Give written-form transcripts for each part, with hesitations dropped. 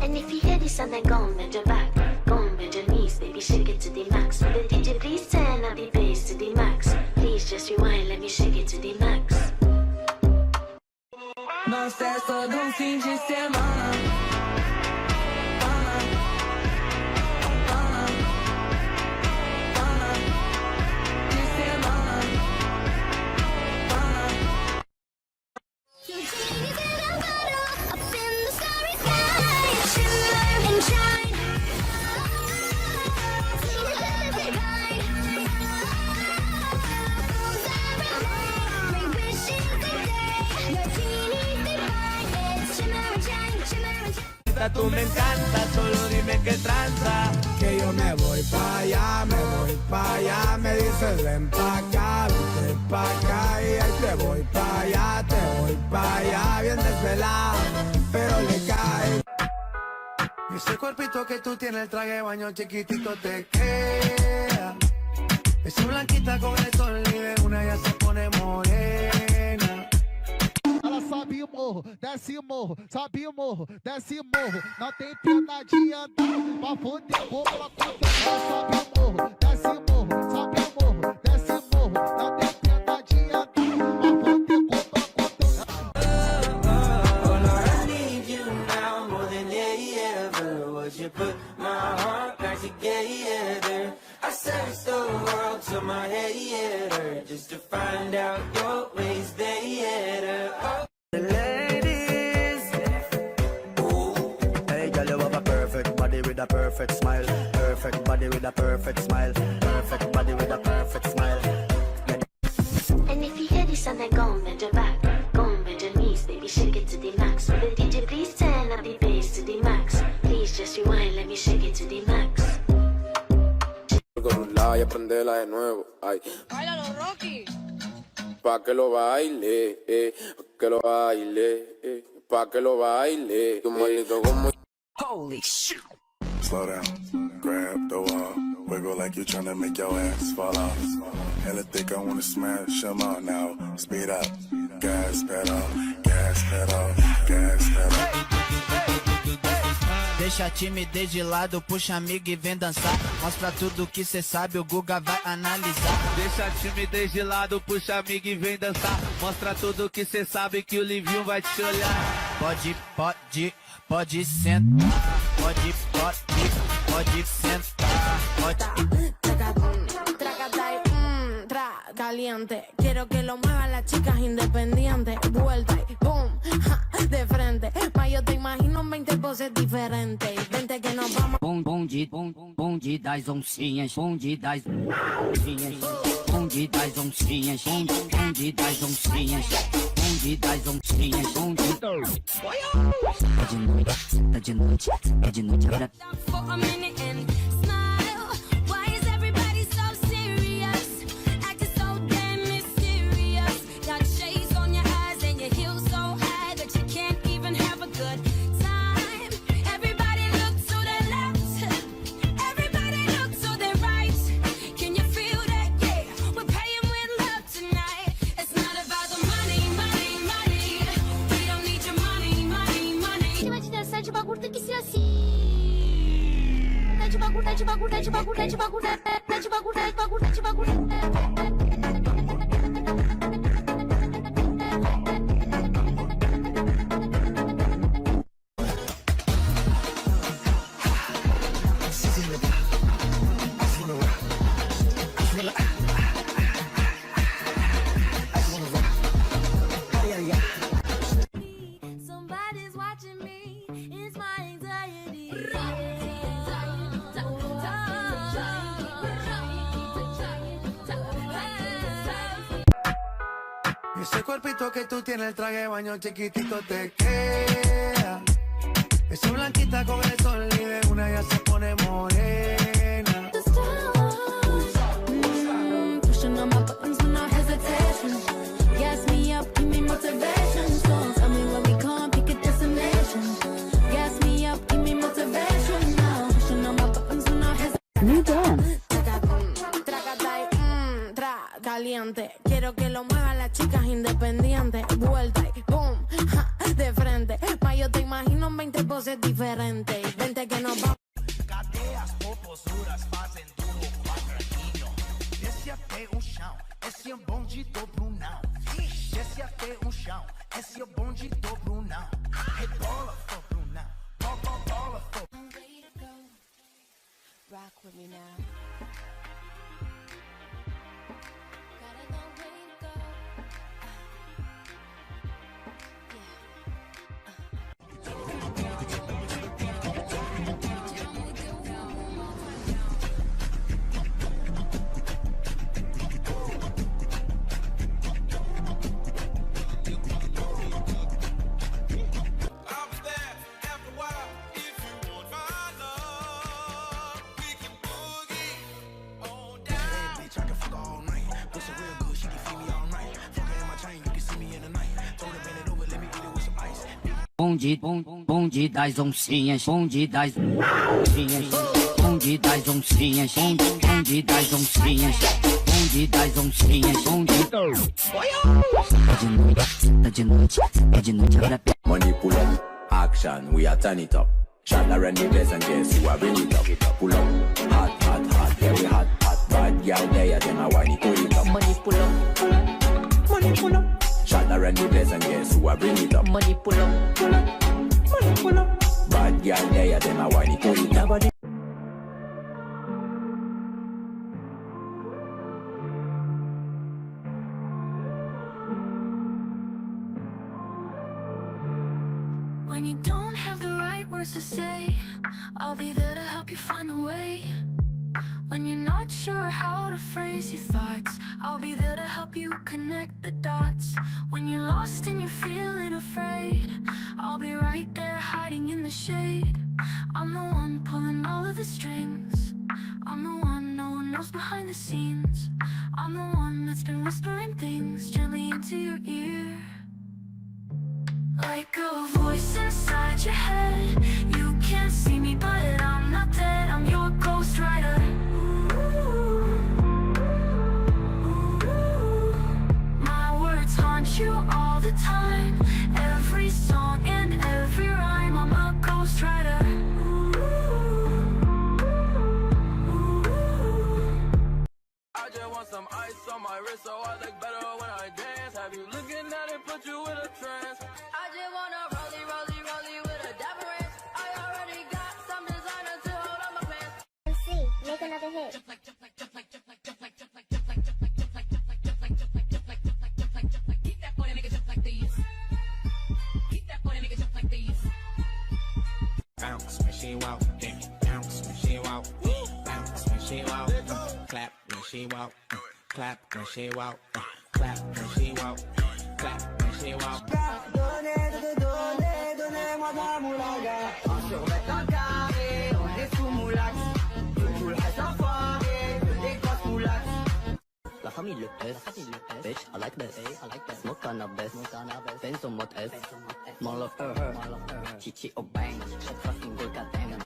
And if you hear this and then go and bend your back, go and bend your knees, baby, shake it to the max. Will the DJ please turn up the bass to the max? Please just rewind, let me shake it to the max. Nós é todo fim de semana. Tú me encanta, solo dime qué tranza. Que yo me voy pa' allá, me dices ven pa' acá, vente pa' acá y ahí te voy pa' allá, bien desvelado, pero le cae. Ese cuerpito que tú tienes, el traje de baño chiquitito te queda. Esa blanquita con el sol y de una ya se pone morena. Ela sobe o morro, desce o morro, sobe o morro, desce o morro. Não tem pena de andar, pra foder como ela conta. Ela sobe o morro, desce o morro, sobe o morro, desce o morro. Não tem pena de andar, pra foder como ela conta. Oh Lord, I need you now more than ever. Would you put my heart back together? I searched the world till my head hurt just to find out your ways better. Oh. Ladies, ooh. Hey girl, you have a perfect body with a perfect smile. Perfect body with a perfect smile. Perfect body with a perfect smile. And if you hear this and then go and bend your back, go and bend your knees, baby, shake it to the max. Will the DJ please turn up the bass to the max? Please just rewind, let me shake it to the max. Con un lado y aprenderla de nuevo, ay. Báilalo, Rocky. Pa' que lo baile, pa' que lo baile, pa' que lo baile. Tu maldito como... Holy shit. Slow down, grab the wall, wiggle like you're trying to make your ass fall off. Hella think I wanna smash them out now. Speed up, gas pedal, gas pedal, gas pedal. Deixa a timidez de lado, puxa amigo e vem dançar. Mostra tudo que cê sabe, o Guga vai analisar. Deixa a timidez de lado, puxa amigo e vem dançar. Mostra tudo que cê sabe que o Livinho vai te olhar. Pode sentar. Pode sentar. Caliente, quiero que lo muevan las chicas independientes. Vuelta y boom, ja, de frente. Ma yo te imagino en 20 poses diferentes. Vente que nos vamos. Bonde das oncinhas, bonde das oncinhas, bonde das oncinhas, bonde das oncinhas, bonde das oncinhas, bonde. É de noite, agora. For a minute and smile. Why is everybody so serious? Acting so damn mysterious. Got shades on your eyes and your heels so high that you can't even have a good time. Everybody look to their left. Everybody look to their right. Can you feel that? Yeah, we're paying with love tonight. It's not about the money, money, money. We don't need your money, money, money. Cima de dançar de bagulho tem que ser assim. De bagulho, de bagulho, de bagulho, de bagulho, de bagulho, de bagulho, de bagulho. Somebody's watching me. It's my anxiety. Ese cuerpito que tú tienes, el traje de baño chiquitito te queda. Esa blanquita con el sol y de una ya se pone morena. Pushing on my buttons with no hesitation. Gas me up, give me motivation. So tell me where we come, pick a destination. Gas me up, give me motivation now. Pushing on my buttons with no hesitation. New dance. Caliente, quiero que lo muevan las chicas independientes. Vuelta y boom, ja, de frente. Ma yo te imagino en 20 entre poses diferentes. Vente que nos vamos. Cadeias, popozuras fazem duro quadradinho. Desce até o chão, esse é o bonde do Brunão. Desce até o chão, esse é o bonde do Brunão. Rebola, for Brunão, bola, for. Rock with me now. Gotta go, way to go. Bonde das oncinhas, bonde das oncinhas, bonde das oncinhas, bonde das oncinhas, bonde das oncinhas, bonde. Tá de noite, agora Money pull up, action, we are turn it up. Shot around the place and guess who I bring it up. Pull up, hot, very hot. Bad girl there, then I want it, pull it up. Money pull up, Money pull up. Shot around the place and guess who I bring it up. money pull up, Money pull up. Bad girl there, then I want it, pull it up. When you don't have the right words to say, I'll be there to help you find a way. When you're not sure how to phrase your thoughts, I'll be there to help you connect the dots. When you're lost and you're feeling afraid, I'll be right there hiding in the shade. I'm the one pulling all of the strings. I'm the one no one knows behind the scenes. I'm the one that's been whispering things gently into your ear. Like a voice inside your head. You can't see me, but I'm not dead. I'm your ghost rider. My words haunt you all the time. Every song and every rhyme. I'm a ghost rider. I just want some ice on my wrist so I look better when I dance. Have you looking at it, put you in a trance? I just wanna rollie with a dapper ranch. I already got some designer to hold on my pants. MC, make another hit. Keep that boy nigga just like these. Keep that boy nigga just like these. Bounce when she walk, bounce when she walk, bounce when she walk, clap when she walk, clap when she walk, clap when she walk, clap when she walk. Donnez-moi de la moulaga. Je vais t'en carré, on est sous moulax. Tout le reste enfoiré, des grosses moulax. La famille le S, bitch, I like this, smoke cannabis, spend so much S, more love her, chichi or bang, shut fucking good goddamn.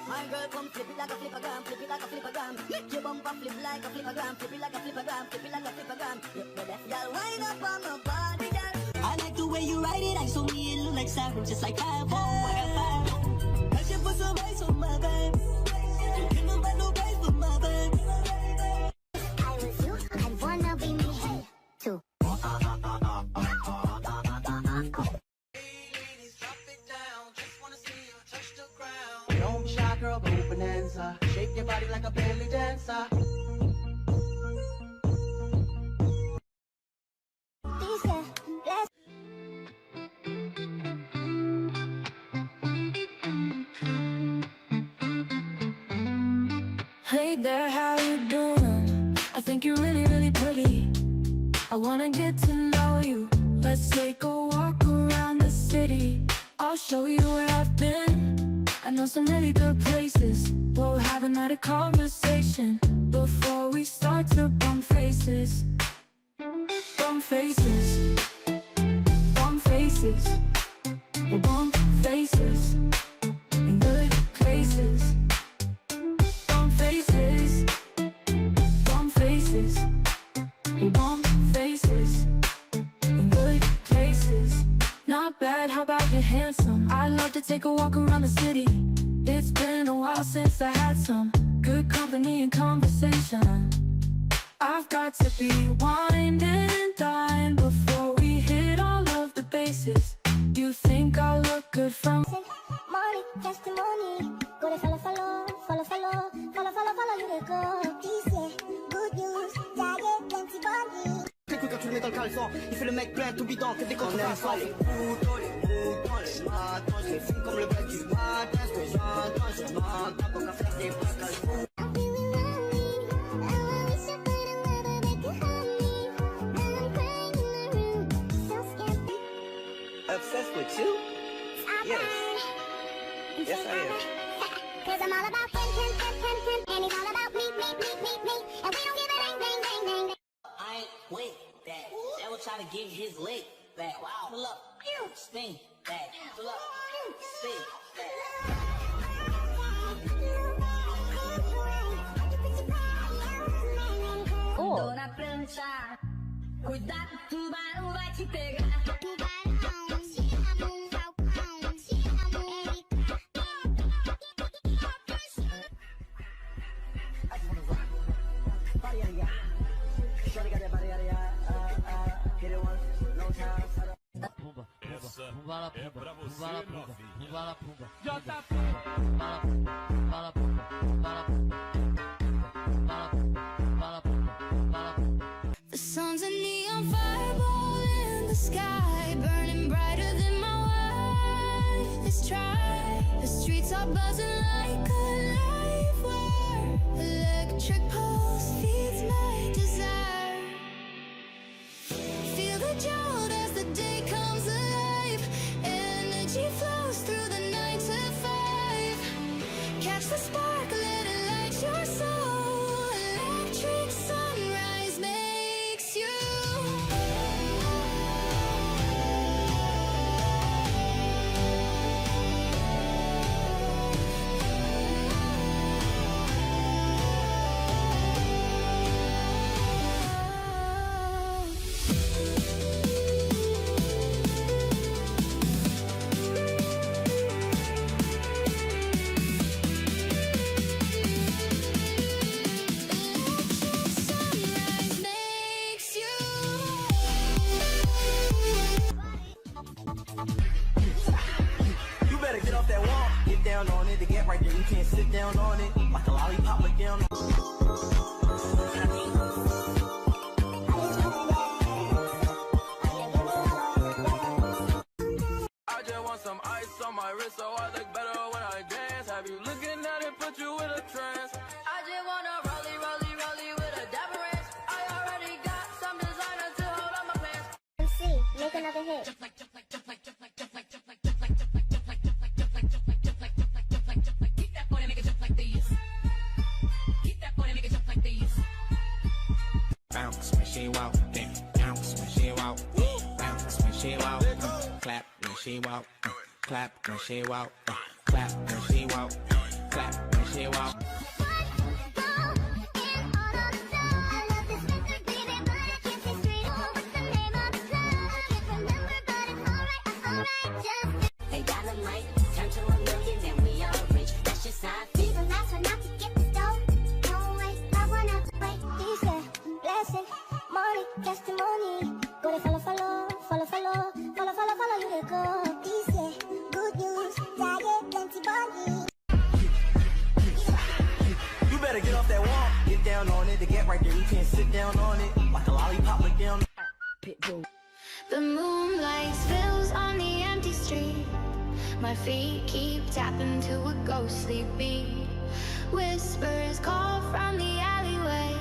My girl come flip it like a flippergram, flip it like a flippergram. Make your bumper flip like a flippergram, flip it like a flippergram, flip it like a flippergram. The left girl wind up on my body, girl. I like the way you ride it, I saw me it look like Saturn, just like five. I got five. Cause you put some ice on my back. You give me no price for my back. I was you, I wanna be me too. Don't be shy, girl, go bonanza. Shake your body like a belly dancer. Hey there, how you doing? I think you're really, really pretty. I wanna get to know you. Let's take a walk around the city. I'll show you where I've been. I know some really good places. We'll have a night of conversation before we start to bump faces. Bump faces. Bump faces. We'll bump faces in good places. Bump faces. Bump faces. We bump faces in good places. Not bad, how about you handsome? I'd love to take a walk around the city. It's been a while since I had some good company and conversation. I've got to be wine and dine before we hit all of the bases. You think I look good from Money, testimony. Go to follow, follow, follow, follow, follow, follow, follow, you dey go. This yeah, good news, diet, plenty body. T'écoutes quand tu le mets dans le caleçon, il fait le mec plein tout bidon que dès qu'on aime pas les coups dans les matins, je les fume comme le bec du matin, ce que j'entends, je m'entends, pour qu'à faire des bacs à l'eau. Obsessed with you? Yes. Yes, I am. Cause I'm all about him, and he's all about me, and we don't give a dang. I ain't with that. They will try to get his leg back. Wow. Pull up, spin back. Pull up, spin back. Tô na prancha, cuidado, tubarão vai te pegar. The sun's a neon fireball in the sky, burning brighter than my wildest try. The streets are buzzing like a live wire. Electric pulse feeds my desire. Feel the jolt as the day comes alive. Energy flows through the 9 to 5. Catch the spark, let it light your soul. Electric sunrise makes you. Sunrise makes you. You better get off that wall, get down on it, to get right there, you can't sit down on it, like a lollipop with down. I just want some ice on my wrist so I look better when I dance. Have you looking at it, put you in a trance? I just wanna rollie with a dapper ranch. I already got some designer to hold on my pants. MC, make another hit. Keep that body, make it jump like this. Keep that body, make it jump like this. Bounce when she walk, then bounce when she walk, bounce when she walk, clap when she walk, clap when she walk, clap when she walk, clap when she walk. They dynamite, turn to a million, then we all rich. That's just how I feel. The last one not to get the dough. No way, I wanna wait. These are blessing, money, testimony. Go to follow, follow, follow, follow, follow, follow, follow, you dey go. These are good news, diet, plenty body. You better get off that wall, get down on it, to get right there, you can't sit down on it, like a lollipop with down. The moonlight spills on the empty street. My feet keep tapping to a ghostly beat. Whispers call from the alleyway,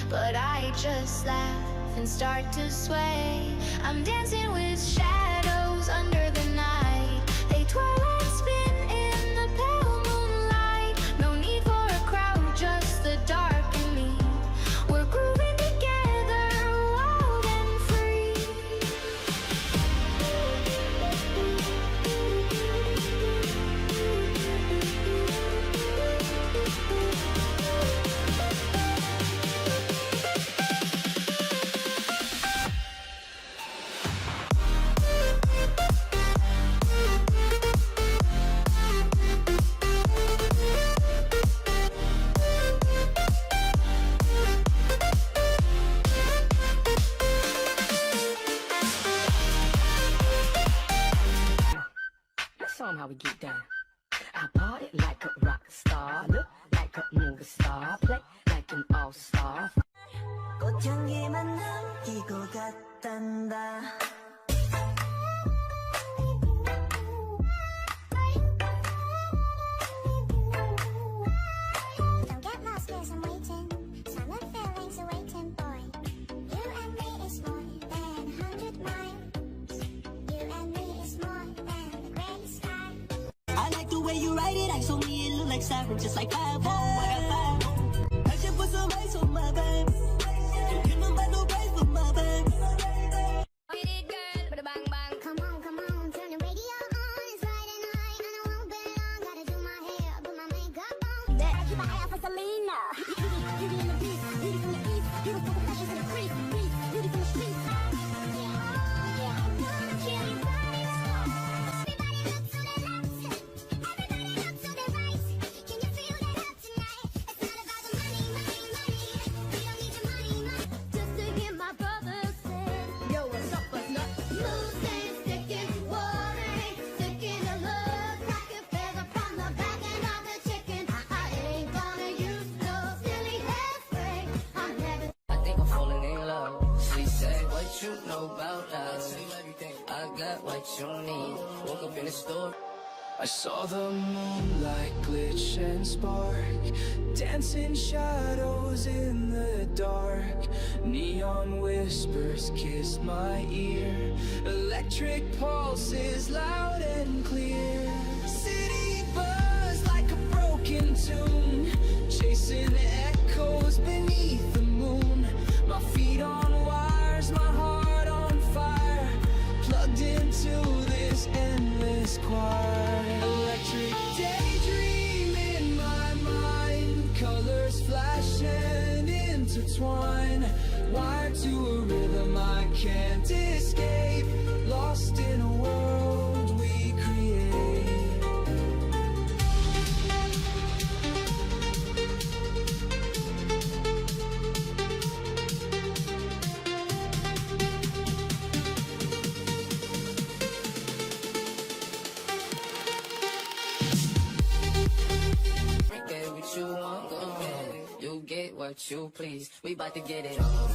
but I just laugh and start to sway. I'm dancing with shadows under the night. They twirl and spin in the pale moonlight. No need for a crowd, just the dark and me. We're grooving together, wild and free. show 'em how we get down. I party like a rock star, look like a movie star, play like an all-star. 꽃향기만 남기고 갔단다. Don't get lost 'cause I'm waiting. Summer feelings are waiting, boy. You and me is more than 100 miles. You and me is more than the gray sky. I like the way you write it. I saw me, it look like siren, just like five. I got five. I should put some ice on my back. Don't give nobody no praise for my back. Hit it, girl, with a bang bang. Come on, turn the radio on. It's Friday night and I won't be long. Gotta do my hair, put my makeup on. Bet I keep my eye out for Selena. Beauty in the beast, beauty from the east, beautiful professions in the crease, beauty from the streets. Yeah, chill your body up. Everybody look to the left, everybody look to the right. Can you feel that up tonight? It's not about the money. We don't need the money. Just to hear my brother say, yo, what's up, what's up? Moves ain't sticking, water ain't sticking. The love rocket feather from the back end of the chicken. I ain't gonna use no silly hairspray. I'm never. I think I'm falling in love. She said, what you know about love? I got what you need. Woke up in the store. I saw the moonlight glitch and spark, dancing shadows in the dark. Neon whispers kiss my ear, electric pulses loud and clear. City buzz like a broken tune, chasing echoes beneath the moon. My feet on wires, my heart on fire, plugged into this endless choir. Electric daydream in my mind, colors flash and intertwine. Wired to a rhythm I can't escape, lost in a world we create. Get what you want, go ahead. You get what you please. We bout to get it on.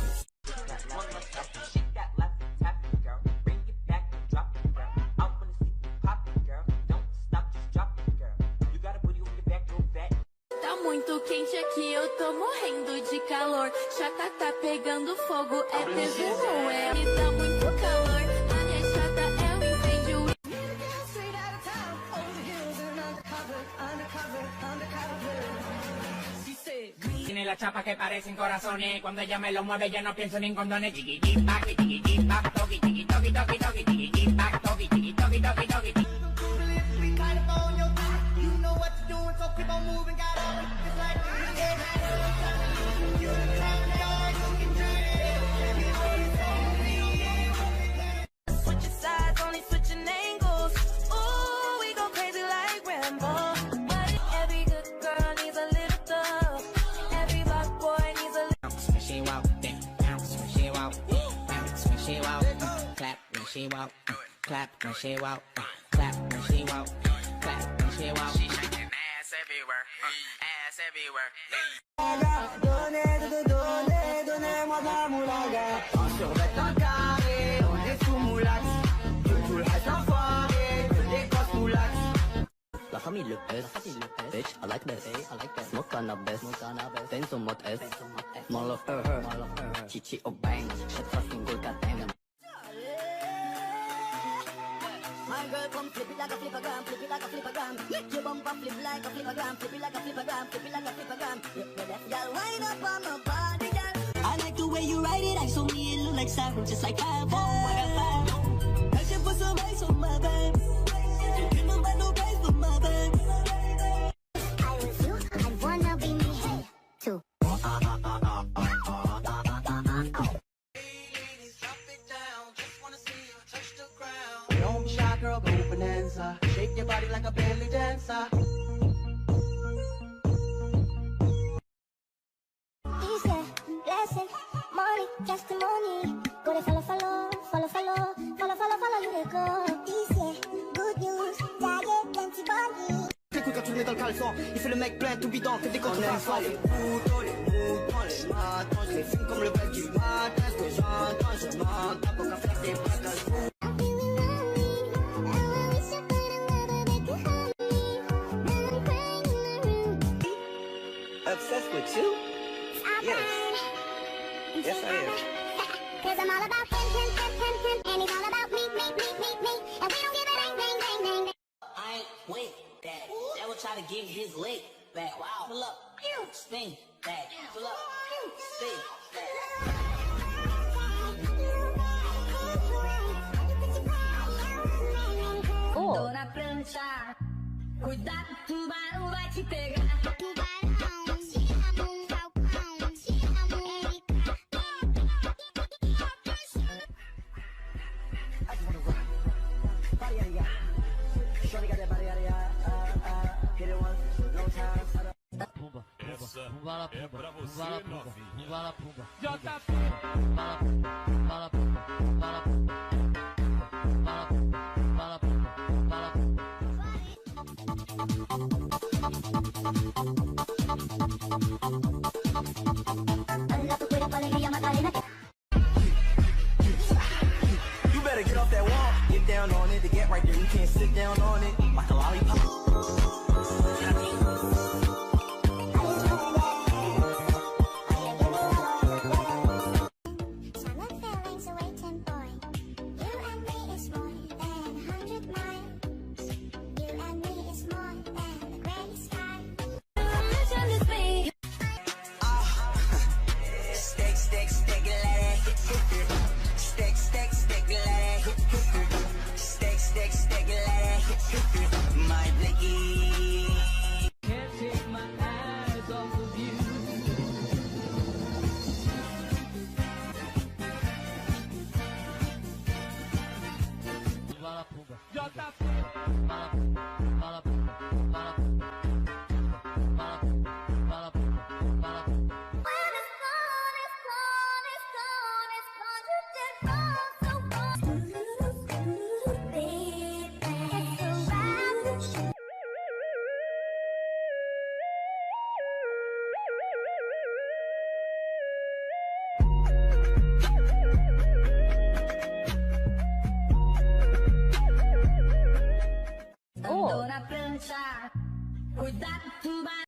Tá muito quente aqui, eu tô morrendo de calor. Chata tá pegando fogo, é peso ou é? Me dá muito calor, a minha chata é o incêndio. Tiene la chapa que parecen corazones. Cuando ella me lo mueve, yo no pienso ni en condones. Tiki tiki toki tiki toki tiki toki toki toki tiki toki tiki toki toki toki. We kind of on your back. You know what you're doing, so keep on moving. Got all it's like you the time of day, you can dream. Switching sides, only switching angles. Ooh, we go crazy like Rambo. But every good girl needs a little thug. Every black boy needs a little. Bounce when she walk, then bounce when she walk, bounce when she walk, clap when she walk, clap when she walk, clap when she walk, clap when she walk. She shaking ass everywhere, ass everywhere. Donnez-moi de la moulaga. En survêt en carré, on est sous moulax. Tout le reste enfoiré, que des grosses moulax. La famille le pèse, bitch, I like this, smoke cannabis, then some what else, more love her, chichi or bang, shit for single goddamn. My girl come flip it like a flippergram, flip it like a flippergram. Make your bumper flip like a flippergram, flip it like a flippergram, flip it like a flippergram. Y'all wind up on my body, girl. I like the way you write it. I saw me, it look like siren, just like five. I got five. I should put some ice on my back. Don't give nobody no praise for my back. I was you, I wanna be me, hey, too. Don't be shy, girl, go bonanza. Shake your body like a belly dancer. Easy, blessing, money, testimony. Go to follow you they go. Easy, good news, diet, caleçon. Il fait le mec plein tout bidon, que des contrefaçons. Les moutons, les moutons, les matons. Je les fume comme le bel du matin. Ce que j'entends, je m'entends. Pour qu'à faire des bagages. Obsessed with you? Yes. Yes, I am. Cause I'm all about him, and he's all about me. And we don't give a dang. I ain't with that. That will try to get his leg back. Wow. Pull up, spin back. Pull up, spin back. Dona prancha, cuidado, tubarão vai te pegar. Tubarão, te amo, falcão, te amo, Erika. I just wanna rock. Body yada yada. Shorty got that body yada yada. Hit it once, no time. Pumba, pumba, pumba, pumba, pumba, pumba. JP. Bala pumba, bala pumba, bala pumba, bala pumba, bala pumba, bala pumba. Dale tu cuerpo alegría, Macarena. You better get off that wall, get down on it. To get right there, you can't sit down on it. Like a lollipop. Summer feelings awaiting, boy. You and me is more than 100 miles. You and me is more than the gray sky. Stick, let it hit. Stick, let it hit. Stick, let it hit. My blicky. Can't take my eyes off of you. Bala pumba, JP. bala pumba, bala pumba, bala pumba, bala pumba, bala pumba, bala pumba. When it's gone, it's gone, it's gone, it's gone. You did wrong, so wrong. Baby, it's a wrap. Dona prancha, cuidado, tubarão.